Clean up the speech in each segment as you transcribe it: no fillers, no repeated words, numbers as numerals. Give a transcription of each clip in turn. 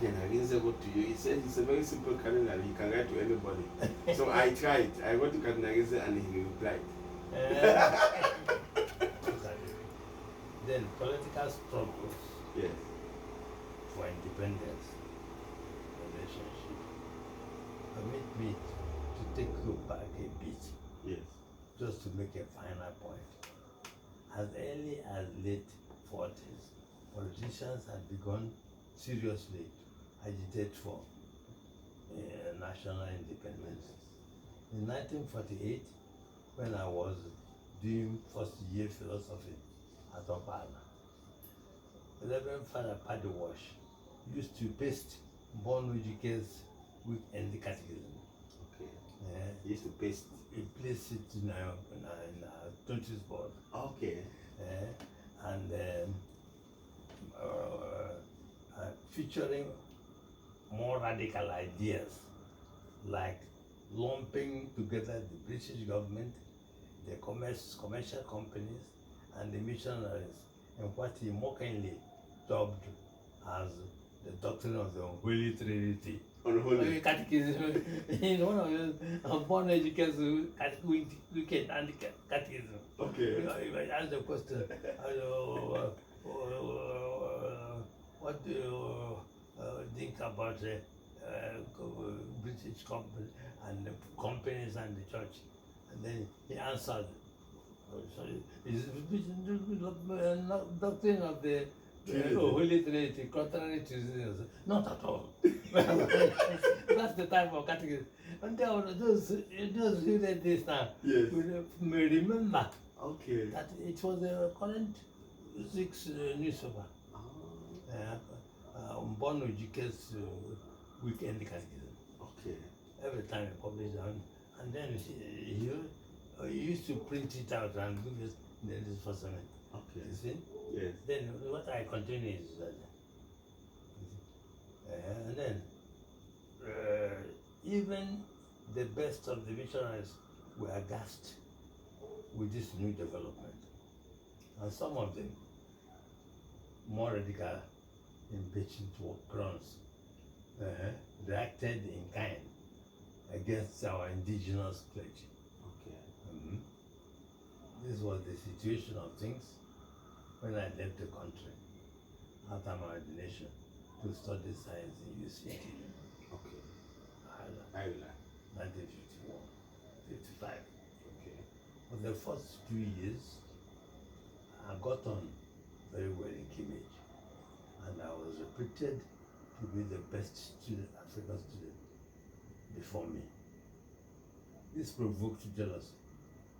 can Aghaizu go to you? He said it's a very simple cardinal. He can write to anybody. So I tried. I wrote to Cardinal Aghaizu and he replied. Then political struggles. Yes. For independence relationship permit me to take you back a bit. Yes. Just to make a final point. As early as late 40s, politicians had begun seriously to agitate for national independence. In 1948, when I was doing first year philosophy at Owerri, Reverend Father Paddy Wash used to paste Born Educators Weekend Catechism. Okay. He used to paste. He placed it in a notice board. Okay. And featuring more radical ideas like lumping together the British government, the commercial companies, and the missionaries in what he mockingly dubbed as the doctrine of the unholy trinity. Unholy catechism. In one of those Born Educators Weekend and Catechism. Okay. If I ask the question, what do you think about British company and the companies and the church? And then he answered, sorry, is doctrine of the Holy Trinity contrary to this? Not at all. That's the type of catechism. And those who read this now may remember that it was a current 6 newspaper. Born Educators Weekend Catechism. Okay. Every time he published them, and then he used to print it out and give us this for something. Okay. You see? Yes. Then what I continue is that, and then even the best of the missionaries were aghast with this new development, and some of them more radical impatient grounds reacted in kind against our indigenous clergy. Okay. This was the situation of things when I left the country after my ordination to study science in UCT. Okay. Ireland. 1951, 55. Okay. For the first 2 years, I got on very well in Cambridge, and I was reputed to be the best student, African student before me. This provoked jealousy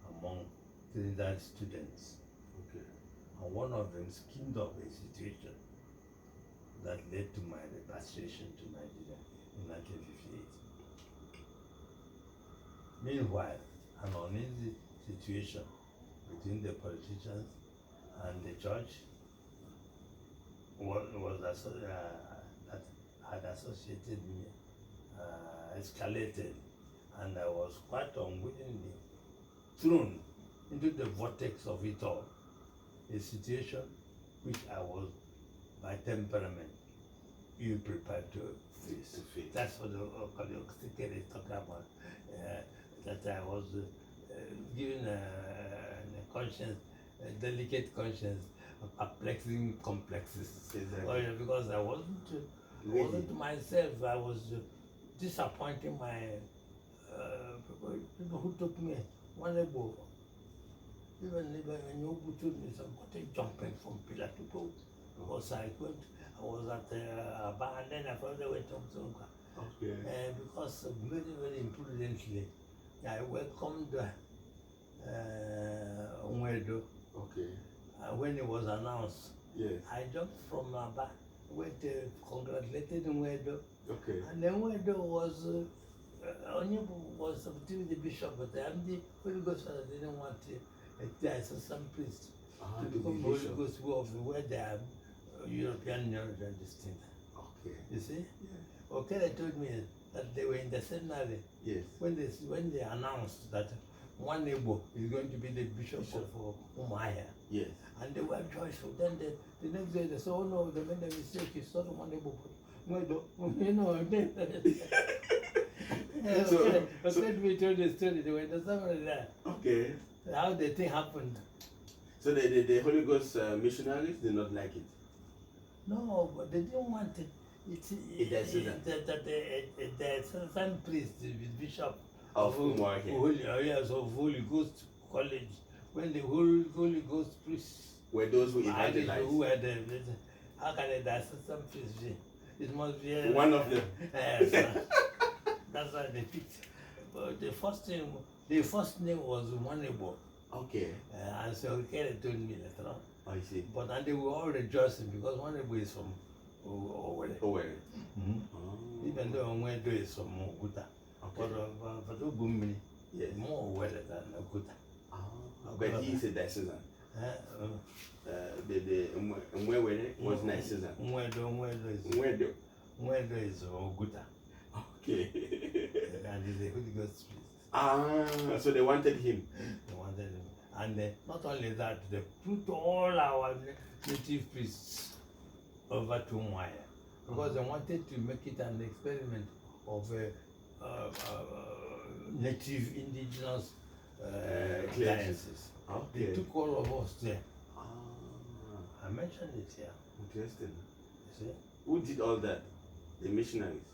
among Trinidad students. Okay. And one of them schemed up a situation that led to my repatriation to Nigeria in 1958. Meanwhile, an uneasy situation between the politicians and the church that had associated me escalated, and I was quite unwittingly thrown into the vortex of it all, a situation which I was, by temperament, ill prepared to face. That's what the Occult is talking about, that I was given a conscience, a delicate conscience, perplexing complexes. Exactly. Because I wasn't myself. I was disappointing my people who took me one ago. Even when you took me, so I got jumping from pillar to post. Because I was at a bar, and then I found the way to Zonka. Okay. Because very, very imprudently, I welcomed Onwedo. Okay. When it was announced, yes. I jumped from my bar, went congratulated Onwedo. Okay. And then Onwedo was substituting the bishop, but the Holy Ghost Father didn't want the assistant priest to become the Holy Ghost of where they are European distinct. Okay. You see? Yeah. Okay, they told me that they were in the seminary. Yes. When they announced that one neighbor is going to be the bishop of Umaya. Yes. And they were joyful. Then the next day they said, oh no, they made a mistake, it's not one neighbor. You know, let me tell the story. They were somewhere there. Okay. How the thing happened. So the Holy Ghost missionaries did not like it. No, but they didn't want it. The certain priest, the bishop of Holy Ghost College, when the Holy Ghost priests were those who evangelized. Who had how can the assistant priest be? It must be one of them. Yes, that's why they picked. But the first name was Wanebo. Okay. And so Kelly told me later on. I see. But and they were all rejoicing because Wanebo is from Owerri. Owerri. Even though Onwedo is from Oguta. Okay. But Ogumini yes. is more Owerri than Oguta. But he is a diocesan. The Owerri was diocesan. Onwedo is Oguta. Okay. And he's a Holy Ghost priest. So they wanted him. They wanted him. And not only that, they put all our native priests over to Mwaya. Because they wanted to make it an experiment of native indigenous diocese. Okay. They took all of us there. I mentioned it here. Interesting. You see? Who did all that? The missionaries?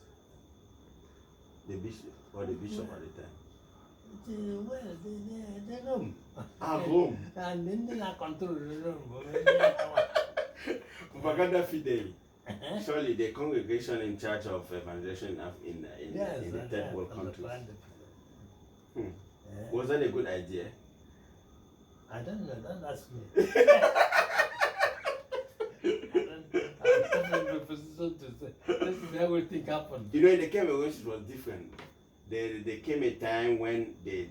The bishop or the bishop at the time? The room. Rome. And then they control the room. Propaganda fidei. Surely the congregation in charge of evangelization in the third world countries. Was that a good idea? I don't know, don't ask me. I don't have a position to say. This is everything happened. You know, in the Cameroon it was different. There came a time when the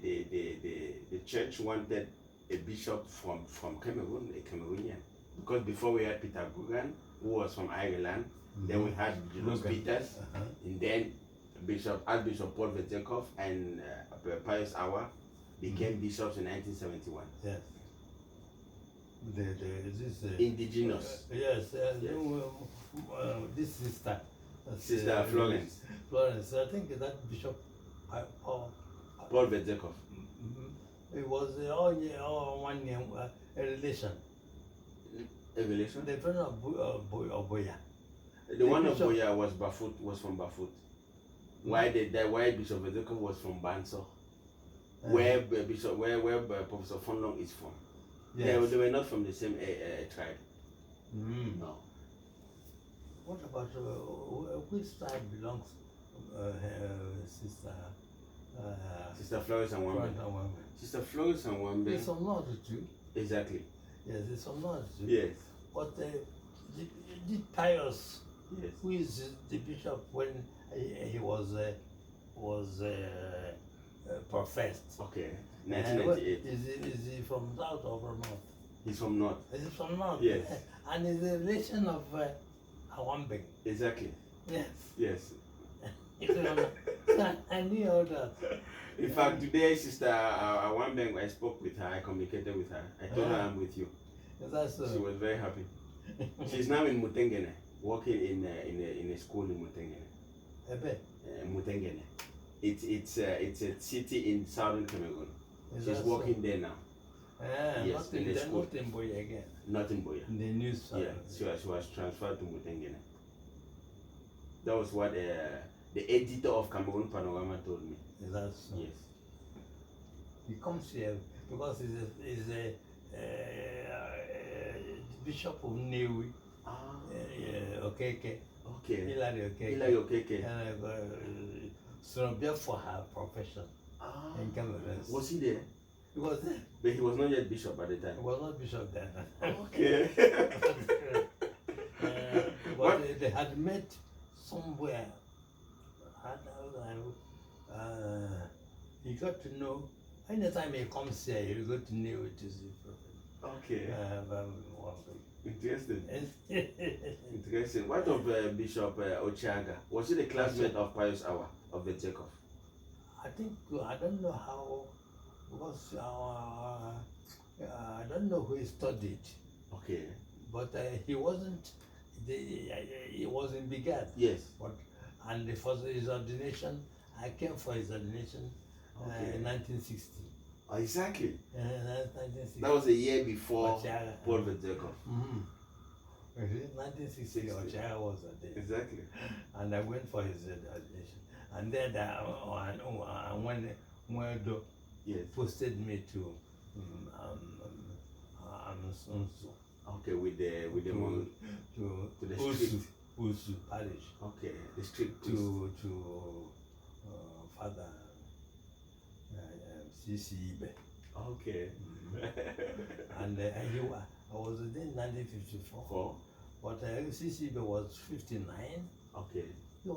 church wanted a bishop from Cameroon, a Cameroonian. Because before we had Peter Gugan, who was from Ireland, then we had Julius Peters, and then Archbishop Paul Vetekov and Pius Awa became bishops in 1971. Yes. Indigenous. Yes. This sister. Sister Florence. Florence. I think that Bishop Paul Vetekov. It was all one name, a relation. A relation? The friend of Boya. The one of Boya was from Bafut. Why Bishop Vetekov was from Banso. Where Professor Fonlon is from. Yes. They were not from the same tribe. No. What about which tribe belongs Sister Florence and Wambe? Sister Florence and Wambe. It's from North too. Exactly. Yes, it's from North too. Yes. But did Pius, yes, who is the bishop when he was professed? Okay. 1998. Is he from South or from North? He's from North. Is he from North? Yes. And he's a relation of Awambeng. Exactly. Yes. Yes. I knew all that. In fact, today, Sister Awambeng, I spoke with her, I communicated with her. I told her I'm with you. That's She was very happy. She's now in Mutengene, working in a school in Mutengene. Mutengene. It's a city in southern Cameroon. She's working there now. Yes, in the school. Not in Boya again. Not in Boya. In the news. Yeah, she was transferred to Mutengene. That was what the editor of Cameroon Panorama told me. That's so. Yes. He comes here because he's a bishop of Newi. Okay. Hilary Okeke. So for her profession in Cameroon. Was he there? He was there. But he was not yet bishop at the time. He was not bishop then. Okay. But they had met somewhere. He got to know. Anytime he comes here, he got to know it is the prophet. Okay. Interesting. Interesting. What of Bishop Ochiaga? Was he the classmate of Pius Awa of Vetekov? I think I don't know how because I don't know who he studied, Okay. but he wasn't. He was in Bigad. Yes. But and for his ordination, I came for his ordination in 1960. Exactly. 1960. That was a year before Ochiagha. Paul Jacob. 1960, Ochiagha was there. Exactly. And I went for his ordination. And then when Yes. posted me to Amsunsu. Okay, with the monk to the Usu, street. Usu parish. Okay, the street To Father C.C. Ibe. Okay. And I was there in 1954. But C.C. Ibe was 59. Okay.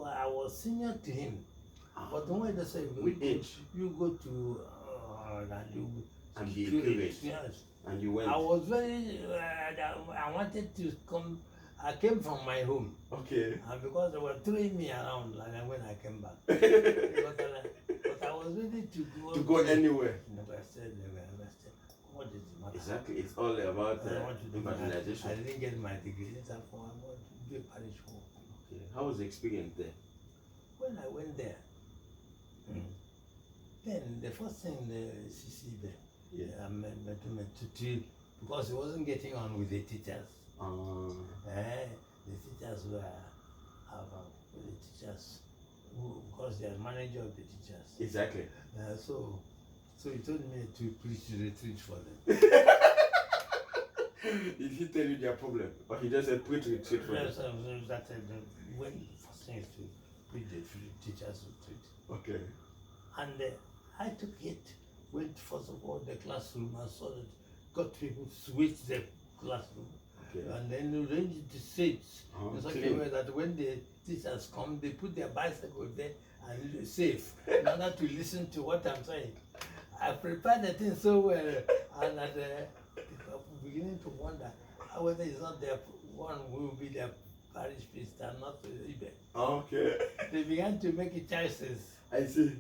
I was senior to him. But when they say with age, you go to and be curate. Yes. And you went. I was very. I wanted to come. I came from my home. Okay. And because they were throwing me around, like when I came back. but I was ready to go. To go anywhere. Never said. What is the matter? Exactly. It's all about evangelization. I didn't get my degree. I want to do a parish work. Okay. How was the experience there? When I went there, then the first thing the CC there, I met because he wasn't getting on with the teachers. The teachers were because they are manager of the teachers. Exactly. So he told me to preach retreat for them. Did he tell you their problem, or he just said preach retreat for them? Yes, that when first thing is to preach the teachers retreat. Okay. And I took it. Went first of all the classroom and saw that got people switch the classroom. Okay. And then arranged the seats in such a way that when the teachers come, they put their bicycle there and safe in order to listen to what I'm saying. I prepared the thing so well, and at beginning to wonder whether it's not the one who will be the parish priest and not the Ibe. Okay. They began to make choices. I see.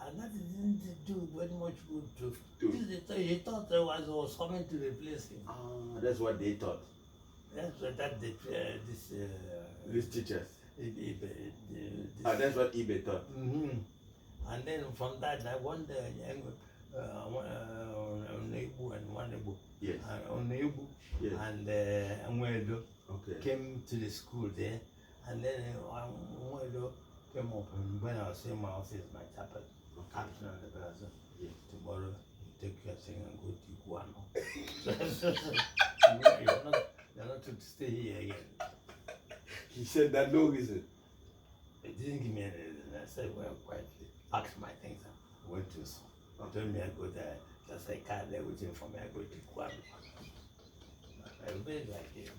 And that didn't do very much good to. He thought I was coming to replace him. That's what they thought. That's what These teachers. That's what Ibe thought. And then from that, I wonder, Onebu and Wanebu. Yes. Onebu and Mwedo came to the school there. And then Mwedo came up, and when I was in my office, my chapel, captain on the brother, tomorrow you take your thing and go to Guano. You're not to stay here again. He said that no reason. They didn't give me any reason. I said, well, quietly, packed my things and went to school. Told me I go there, just a car there waiting for me, I go to Guano. I really like it.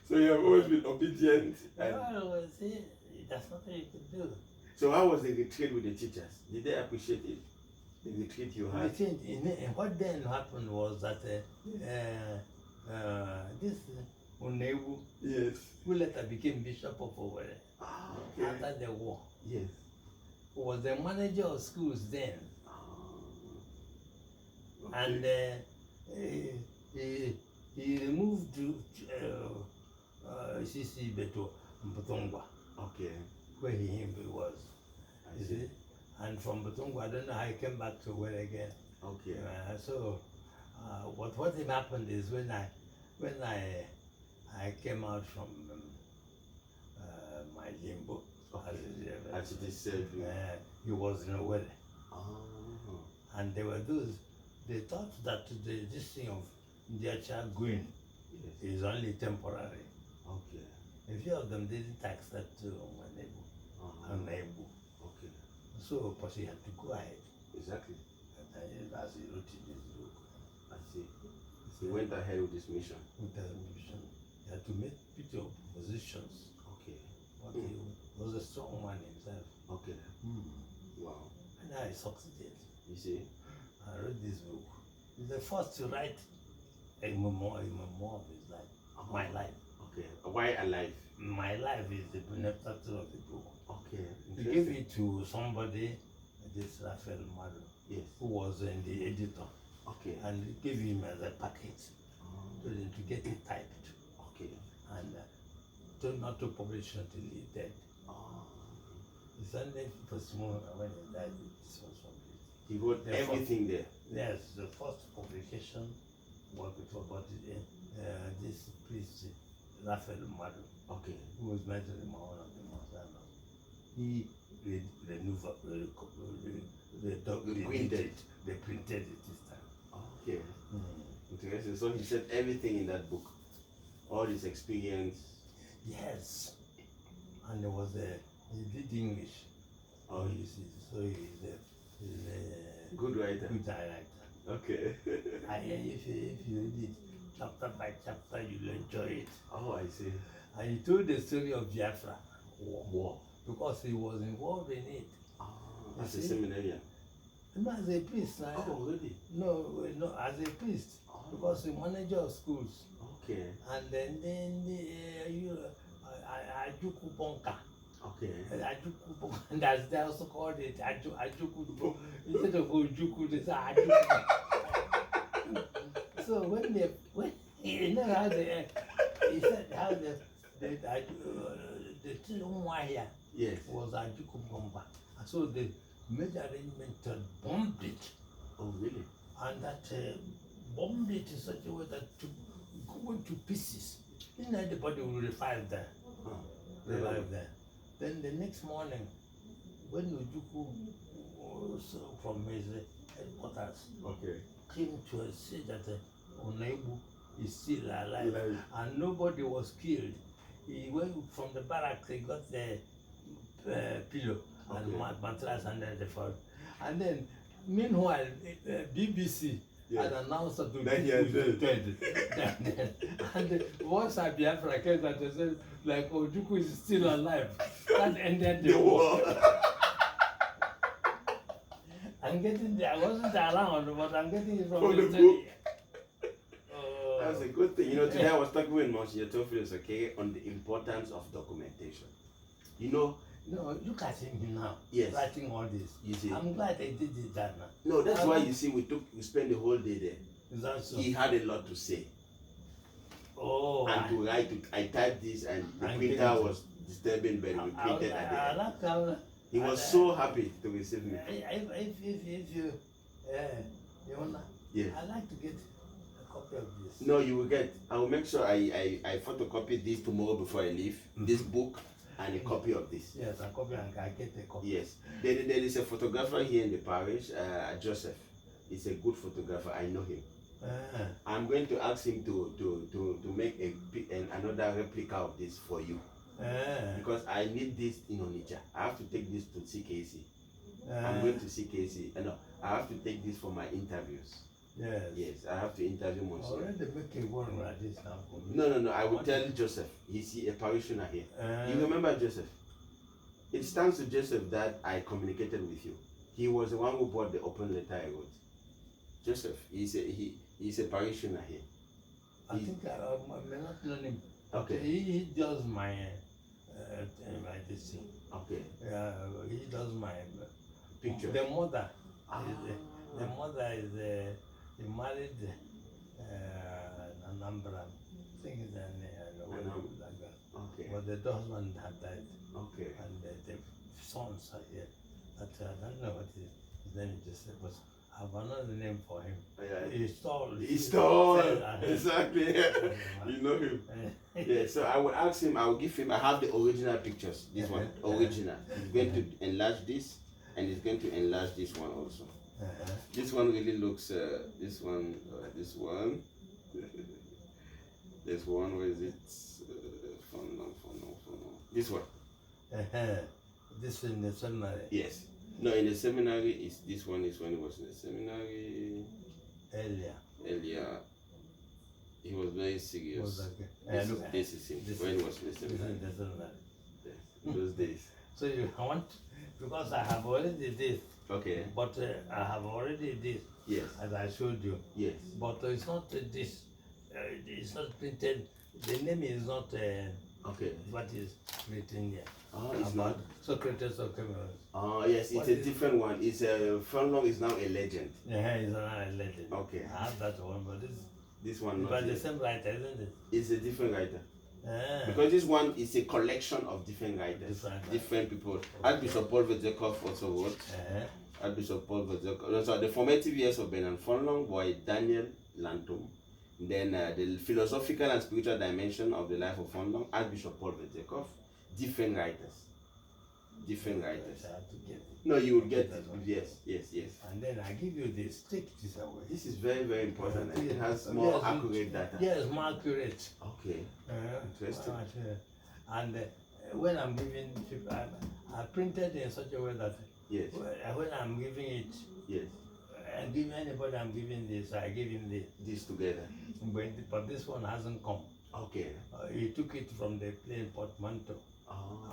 So you have always been obedient. Well, see, that's nothing you could do. So how was the retreat with the teachers? Did they appreciate it? The retreat you had? What then happened was that this Onewu, who later became Bishop of Owerri after the war, was the manager of schools then. And he removed CC Beto Mbutongwa, where he was. You see? And from Mbutongwa, I don't know how he came back to where again. So what happened is when I came out from my limbo, as it is said, he was in Owerri. And there were those, they thought that this thing of their child going is only temporary. A few of them didn't accept unable. So, but he had to go ahead. Exactly. As he wrote in his book. I see. He went ahead with his mission. With the mission. He had to make picture of positions. But he was a strong man himself. Wow. And I succeeded. You see? I wrote this book. He's the first to write a memoir of his life. My life. Why alive? My life is the benefactor of the book. Okay. He gave it to somebody this Raphael Mado, Yes. who was in the editor, Okay. and gave him as a package to get it typed, Okay. and told not to publish until he died. His only first moment when he died, this was published. He wrote The everything there. Yes, the first publication was before, but this priest, Raphael Mado, Okay. who was mentioned in one of the Mosana, he they printed it this time. Okay. Interesting. So he said everything in that book, all his experience. Yes, and there was he did English. Oh, you see, so he's a good writer. good director. Okay. And if you read it chapter by chapter, you'll enjoy it. Oh, I see. And he told the story of Biafra War. because he was involved in it. As a seminarian. Not as a priest. Oh, really? No, as a priest. Because the manager of schools. Okay. And then Ajuku Bonka. Okay. Ajuku Bonka. And that's they also called it Ajuku Bonka. Instead of Ojuku, they say Ajuku. So when you know how he said how the Tilumwa here Yes. was Ajuku Bonka. So the major arrangement bombed it. Oh, really? And that bombed it in such a way that to go into pieces. Then everybody will revive there. Revive there. Then the next morning, when Ujuku from his headquarters came to see that Onaibu is still alive and nobody was killed, he went from the barracks, he got the pillow and mattress under the floor. And then, meanwhile, BBC had announced that Ojukwu is dead. And the voice of Biafra came that they said, like, Ojukwu is still alive. That ended the war. I'm getting there. I wasn't around, but I'm getting it from the study. That's a good thing. You know, today I was talking with Monsignor Theophilus, on the importance of documentation. You know, no, look at him now. Yes. Writing all this. You see. I'm glad I did it that now. No, that's why you see we spent the whole day there. Is that so? He had a lot to say. Oh. And to write it, I typed this and the printer was disturbing, but we printed at the end. He was so happy to receive me. If you, Yes. I'd like to get a copy of this. No, you will get. I will make sure I photocopy this tomorrow before I leave. This book and a copy of this. Yes, a copy and I get a copy. Yes. There is a photographer here in the parish, Joseph. He's a good photographer. I know him. I'm going to ask him to make another replica of this for you. Because I need this in Onitsha. I have to take this to CKC. I'm going to CKC. No, I have to take this for my interviews. Yes. Yes, I have to interview Monsignor. Already making one like this now for me. No. I will tell Joseph. He's a parishioner here. You remember Joseph? It stands to Joseph that I communicated with you. He was the one who brought the open letter I wrote. Joseph, he's a parishioner here. I think I may not know him. Okay. He does my this thing. Okay. He does my Picture. The mother. The mother is he married Anambra. I think it's like that. Okay. But the husband had died. Okay. And the sons are here. But I don't know what his name is. Just but I have another name for him. He's tall. He's tall. Exactly. You know him. Yeah. So I will ask him. I will give him. I have the original pictures. This one, original. He's going to enlarge this, and he's going to enlarge this one also. This one really looks. This one. This one. This one. Where is it? Fonlon. This one. This in the seminary. Yes. No, in the seminary, is this one is when he was in the seminary. Earlier. He was very serious. This is him. When he was in the seminary. Yes. Those days. So you want, because I have already this. Okay. But I have already this. Yes. As I showed you. Yes. But it's not this. It's not printed. The name is not Okay. What is written here It's about not. Socrates of Cameroon. Yes, What it's a is- different one. It's Fonlon is now a legend. Yeah, he's not a legend. Okay. I have that one, but This one not but the yet. same writer, isn't it? It's a different writer. Ah. Because this one is a collection of different writers, different people. Archbishop Paul Vedzekov also wrote. Archbishop Paul Vedzekov. So the formative years of Bernard Fonlon by Daniel Lantum. Then the philosophical and spiritual dimension of the life of Fonlon, Archbishop Paul Vedzekov. Different writers. Different writers. I have to get it. No, you will get that it. one. Yes. And then I give you this. Take this away. This is very, very important. It has Yes, more accurate data. Yes, more accurate. Okay. Interesting. And when I'm giving people, I printed in such a way that Yes. when I'm giving it, Yes. and give anybody I'm giving this, I give him This together. but this one hasn't come. Okay. He took it from the plain portmanteau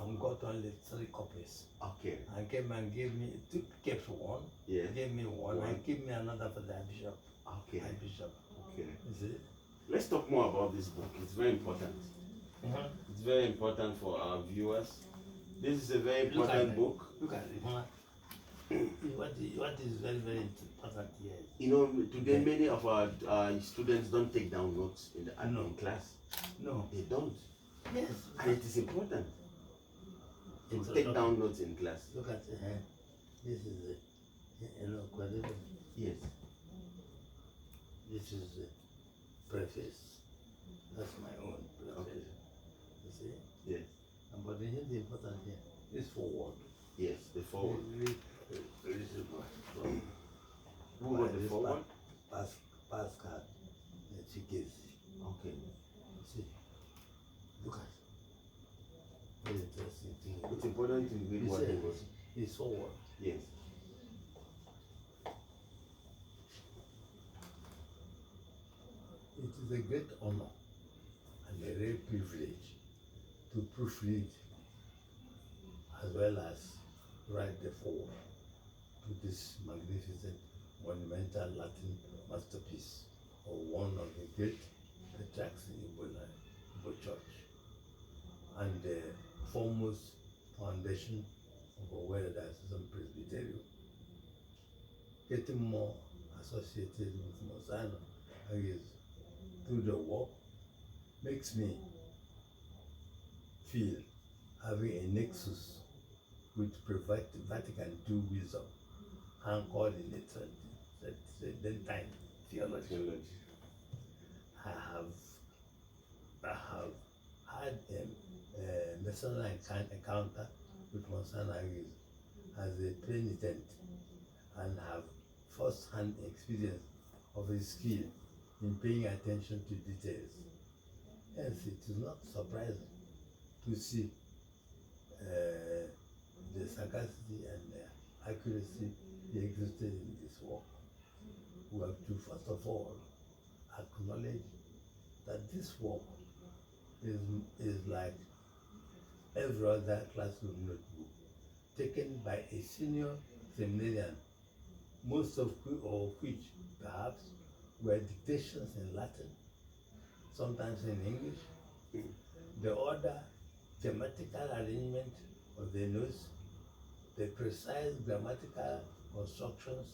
and got only 3 copies. Okay. And came and gave me, kept one, Yeah. gave me one, and gave me another for the bishop. Okay. Bishop. Okay. You see? Let's talk more about this book. It's very important. It's very important for our viewers. This is a very important book. Look at it. What is very, very important here? You know, today many of our students don't take down notes in the in class. No. They don't. Yes. And it is important to take down notes in class. Look at this is quadrivium. Yes. This is the preface. That's my own preface. Okay. You see? Yes. But the important here is forward. Yes, the forward. From Who wrote the forward? Pascal Chikezi. Okay. See, look at very interesting thing. It's important to read what he wrote. It's forward. Yes. It is a great honor and a rare privilege to proofread as well as write the foreword to this magnificent monumental Latin masterpiece of one of the great patriarchs in Igbo Church and the foremost foundation of Owerri Diocesan Presbyterian. Getting more associated with Msgr through the work makes me feel having a nexus with Vatican II wisdom anchored in the Tridentine theology. I have had a personal encounter with Msgr Aghaizu as a penitent and have first-hand experience of his skill in paying attention to details. Hence, it is not surprising to see the sagacity and the accuracy he existed in this work. We have to first of all acknowledge that this work is like every other classroom notebook taken by a senior seminarian, most of which perhaps were dictations in Latin, sometimes in English. The order, thematical arrangement of the notes, the precise grammatical constructions,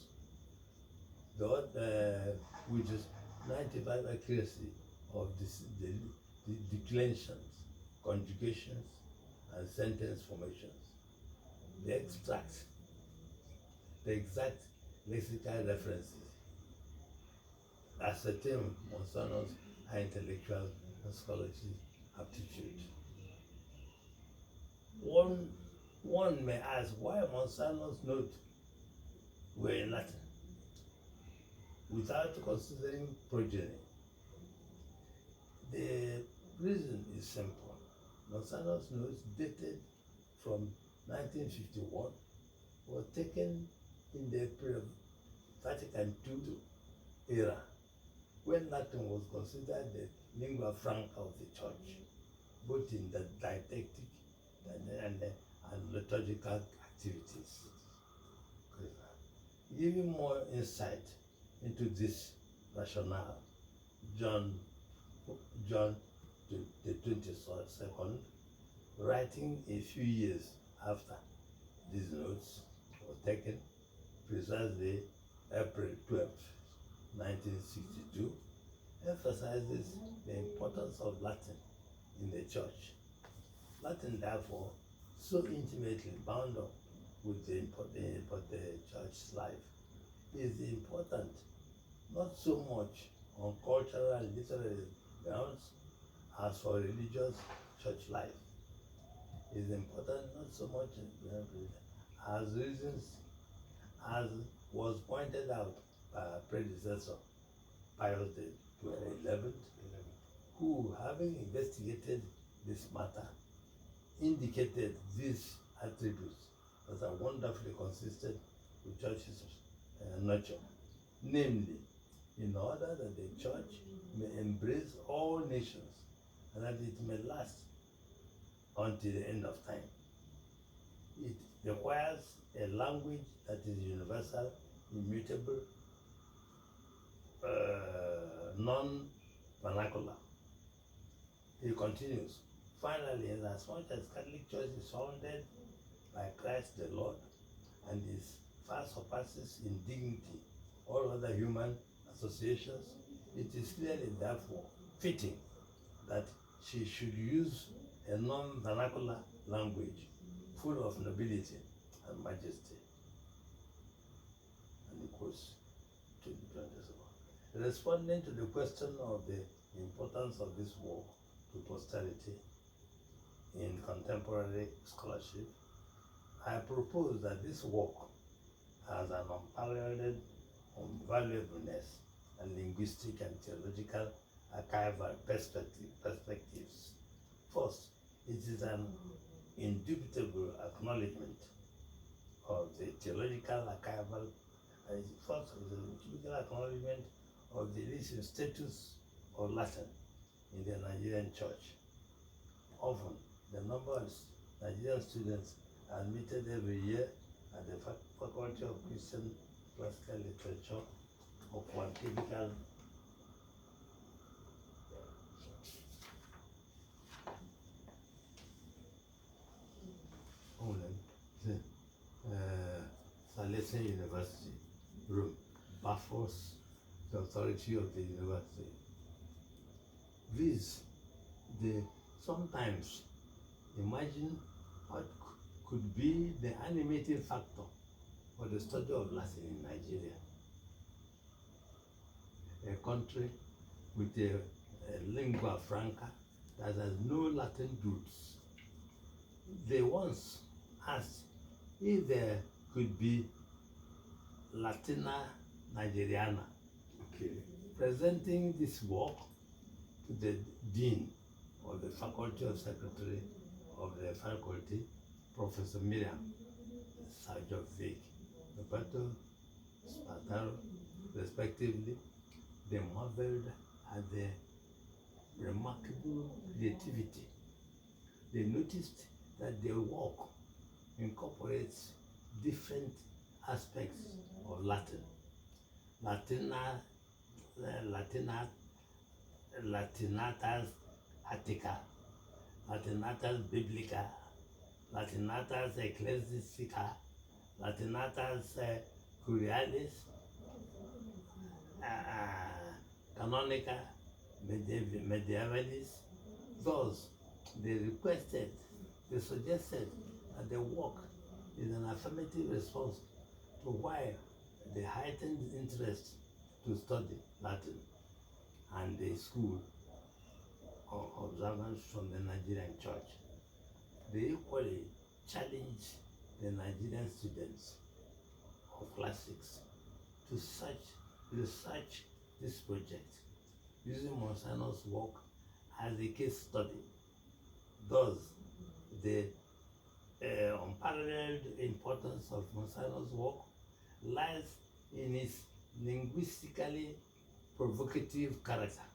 which is 95 accuracy of the declensions, conjugations, and sentence formations. The extracts, the exact lexical references, ascertain Msgr's high intellectual and scholarly aptitude. One may ask why Msgr's notes were in Latin without considering progeny. The reason is simple. Msgr's notes dated from 1951 were taken in the Vatican II era, when Latin was considered the lingua franca of the church, both in the didactic and liturgical activities. Giving more insight into this rationale, John the 22nd, writing a few years after these notes were taken, precisely April 12th, 1962, emphasizes the importance of Latin in the church. Latin, therefore, so intimately bound up with the church's life, is important not so much on cultural and literary grounds as for religious church life. It is important not so much as reasons as was pointed out by our predecessor, Pius XI, who, having investigated this matter, indicated these attributes that are wonderfully consistent with church's nature. Namely, in order that the church may embrace all nations and that it may last until the end of time, it requires a language that is universal, immutable, non-vernacular. He continues, finally, as much as Catholic Church is founded by Christ the Lord and is far surpasses in dignity all other human associations, it is clearly therefore fitting that she should use a non-vernacular language full of nobility and majesty. And he quotes 2027. Responding to the question of the importance of this work to posterity in contemporary scholarship, I propose that this work has an unparalleled valuableness and linguistic and theological archival perspectives. First, it is an indubitable acknowledgement of the theological archival, first it is an indubitable acknowledgement of the recent status of Latin in the Nigerian church. Often, the number of Nigerian students admitted every year at the Faculty of Christian Classical Literature of one typical Salesian University room baffles the authority of the university. These, they sometimes imagine what could be the animating factor for the study of Latin in Nigeria, a country with a lingua franca that has no Latin roots. They once asked if there could be Latina Nigeriana. Okay. Presenting this work to the Dean of the Faculty of Secretary of the Faculty, Professor Miriam Sajovic, Roberto Spataro, respectively, they marveled at the remarkable creativity. They noticed that their work incorporates different aspects of Latin. Latinatas Attica, Latinatas Biblica, Latinatas Ecclesiastica, Latinatas Curialis, Canonica, Medievalis. Thus, they suggested that the work is an affirmative response to why the heightened interest to study Latin and the school of observance from the Nigerian church. They equally challenge the Nigerian students of classics to research this project using Monsignor's work as a case study. Thus, the unparalleled importance of Monsignor's work lies in its linguistically provocative character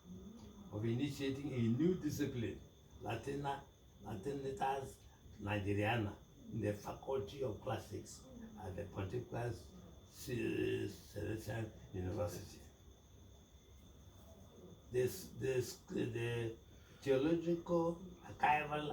of initiating a new discipline, Latinitas Nigeriana, in the Faculty of Classics at the Pontifical Salesian University. The geological archival